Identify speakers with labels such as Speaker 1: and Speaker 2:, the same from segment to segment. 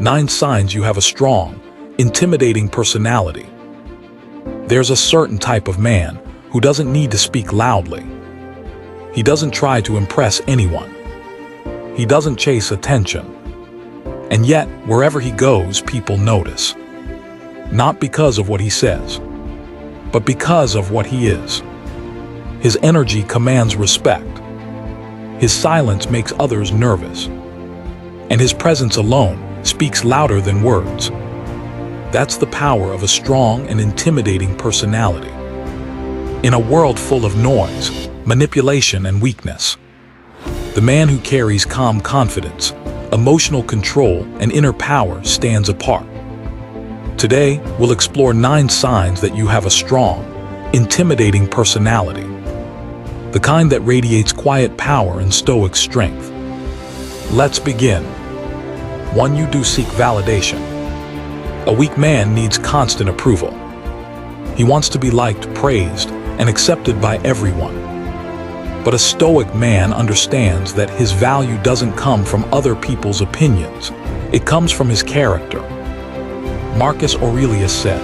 Speaker 1: 9 signs you have a strong, intimidating personality. There's a certain type of man who doesn't need to speak loudly. He doesn't try to impress anyone. He doesn't chase attention. And yet, wherever he goes, people notice. Not because of what he says, but because of what he is. His energy commands respect. His silence makes others nervous. And his presence alone speaks louder than words. That's the power of a strong and intimidating personality. In a world full of noise, manipulation, and weakness, the man who carries calm confidence, emotional control, and inner power stands apart. Today, we'll explore 9 signs that you have a strong, intimidating personality. The kind that radiates quiet power and stoic strength. Let's begin. 1. You do seek validation. A weak man needs constant approval. He wants to be liked, praised, and accepted by everyone. But a stoic man understands that his value doesn't come from other people's opinions. It comes from his character. Marcus Aurelius said,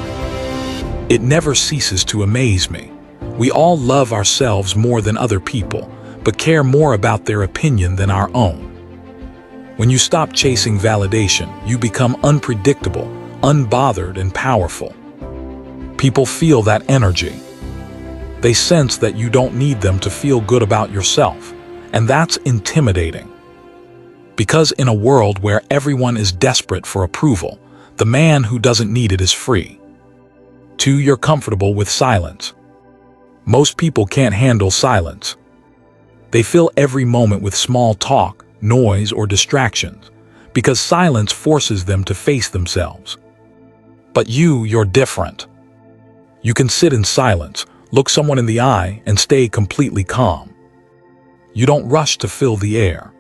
Speaker 1: "It never ceases to amaze me. We all love ourselves more than other people, but care more about their opinion than our own." When you stop chasing validation, you become unpredictable, unbothered, and powerful. People feel that energy. They sense that you don't need them to feel good about yourself, and that's intimidating. Because in a world where everyone is desperate for approval, the man who doesn't need it is free. 2. You're comfortable with silence. Most people can't handle silence. They fill every moment with small talk, noise, or distractions, because silence forces them to face themselves. But you're different. You can sit in silence, look someone in the eye, and stay completely calm. You don't rush to fill the air.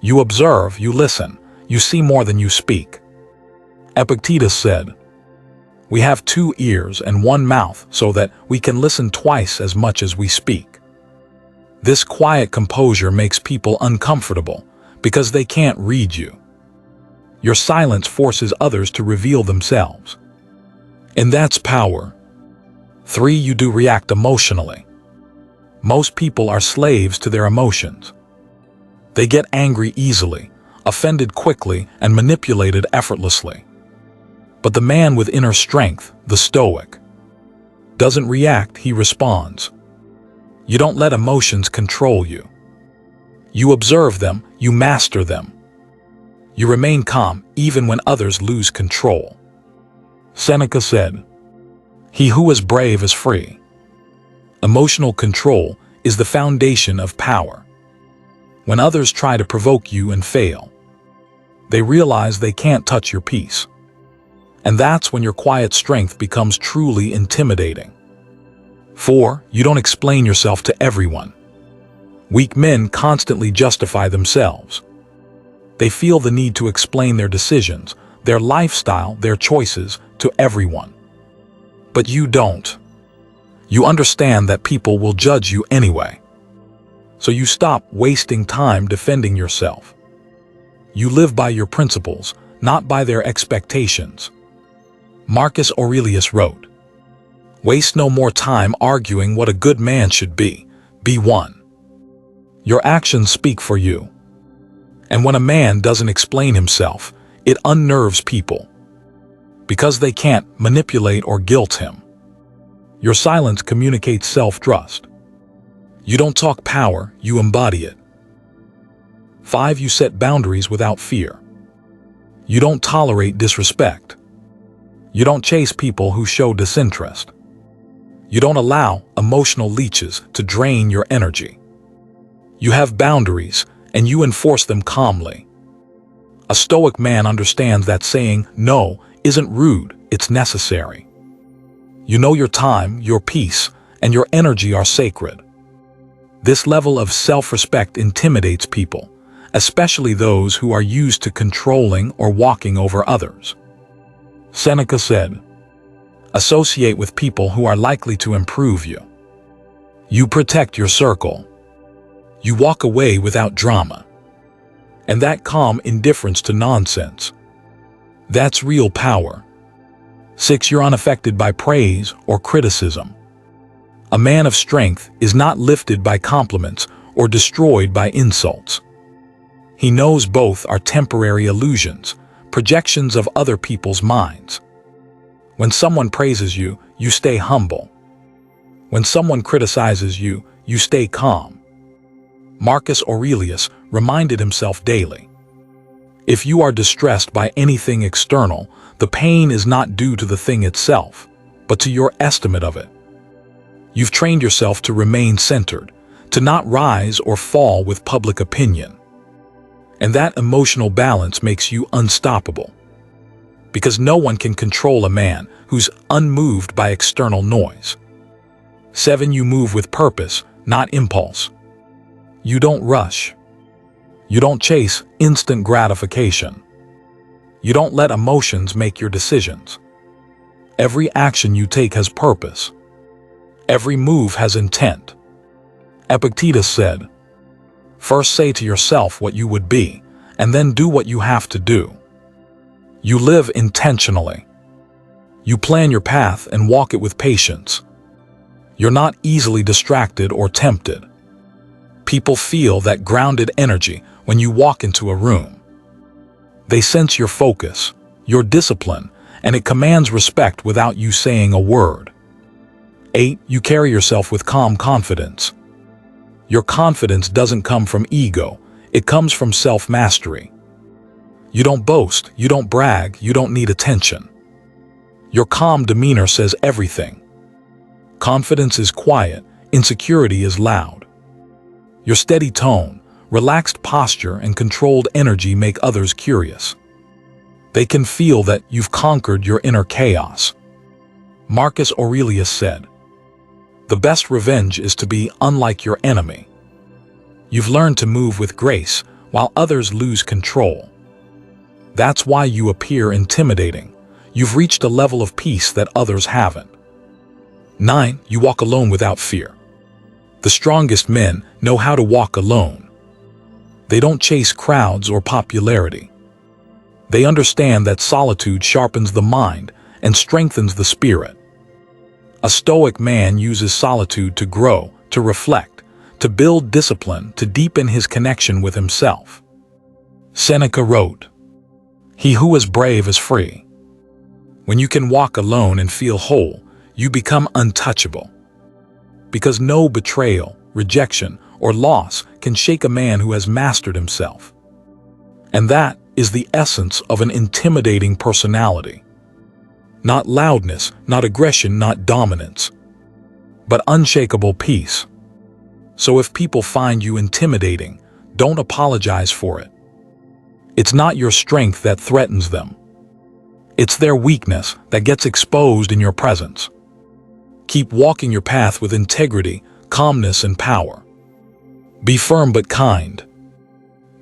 Speaker 1: You observe, you listen, you see more than you speak. Epictetus said, "We have 2 ears and 1 mouth so that we can listen twice as much as we speak." This quiet composure makes people uncomfortable because they can't read you. Your silence forces others to reveal themselves. And that's power. 3. You do react emotionally. Most people are slaves to their emotions. They get angry easily, offended quickly, and manipulated effortlessly. But the man with inner strength, the Stoic, doesn't react, he responds. You don't let emotions control you. You observe them, you master them. You remain calm even when others lose control. Seneca said, "He who is brave is free." Emotional control is the foundation of power. When others try to provoke you and fail, they realize they can't touch your peace. And that's when your quiet strength becomes truly intimidating. 4. You don't explain yourself to everyone. Weak men constantly justify themselves. They feel the need to explain their decisions, their lifestyle, their choices to everyone. But you don't. You understand that people will judge you anyway. So you stop wasting time defending yourself. You live by your principles, not by their expectations. Marcus Aurelius wrote, "Waste no more time arguing what a good man should be. Be one." Your actions speak for you. And when a man doesn't explain himself, it unnerves people, because they can't manipulate or guilt him. Your silence communicates self-trust. You don't talk power, you embody it. 5. You set boundaries without fear. You don't tolerate disrespect. You don't chase people who show disinterest. You don't allow emotional leeches to drain your energy. You have boundaries, and you enforce them calmly. A Stoic man understands that saying no isn't rude, it's necessary. You know your time, your peace, and your energy are sacred. This level of self-respect intimidates people, especially those who are used to controlling or walking over others. Seneca said, "Associate with people who are likely to improve you." You protect your circle. You walk away without drama. And that calm indifference to nonsense That's real power. 6. You're unaffected by praise or criticism. A man of strength is not lifted by compliments or destroyed by insults. He knows both are temporary illusions, projections of other people's minds. When someone praises you, you stay humble. When someone criticizes you, you stay calm. Marcus Aurelius reminded himself daily. If you are distressed by anything external, the pain is not due to the thing itself, but to your estimate of it. You've trained yourself to remain centered, to not rise or fall with public opinion. And that emotional balance makes you unstoppable. Because no one can control a man who's unmoved by external noise. 7. You move with purpose, not impulse. You don't rush. You don't chase instant gratification. You don't let emotions make your decisions. Every action you take has purpose. Every move has intent. Epictetus said, "First say to yourself what you would be, and then do what you have to do." You live intentionally. You plan your path and walk it with patience. You're not easily distracted or tempted. People feel that grounded energy when you walk into a room. They sense your focus, your discipline, and it commands respect without you saying a word. 8. You carry yourself with calm confidence. Your confidence doesn't come from ego, it comes from self-mastery. You don't boast, you don't brag, you don't need attention. Your calm demeanor says everything. Confidence is quiet, insecurity is loud. Your steady tone, relaxed posture, and controlled energy make others curious. They can feel that you've conquered your inner chaos. Marcus Aurelius said, "The best revenge is to be unlike your enemy." You've learned to move with grace while others lose control. That's why you appear intimidating. You've reached a level of peace that others haven't. 9. You walk alone without fear. The strongest men know how to walk alone. They don't chase crowds or popularity. They understand that solitude sharpens the mind and strengthens the spirit. A Stoic man uses solitude to grow, to reflect, to build discipline, to deepen his connection with himself. Seneca wrote, "He who is brave is free." When you can walk alone and feel whole, you become untouchable. Because no betrayal, rejection, or loss can shake a man who has mastered himself. And that is the essence of an intimidating personality. Not loudness, not aggression, not dominance, but unshakable peace. So if people find you intimidating, don't apologize for it. It's not your strength that threatens them. It's their weakness that gets exposed in your presence. Keep walking your path with integrity, calmness, and power. Be firm but kind.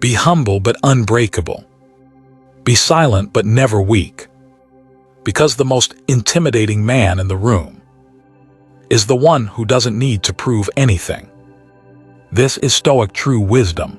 Speaker 1: Be humble but unbreakable. Be silent but never weak. Because the most intimidating man in the room is the one who doesn't need to prove anything. This is Stoic true wisdom.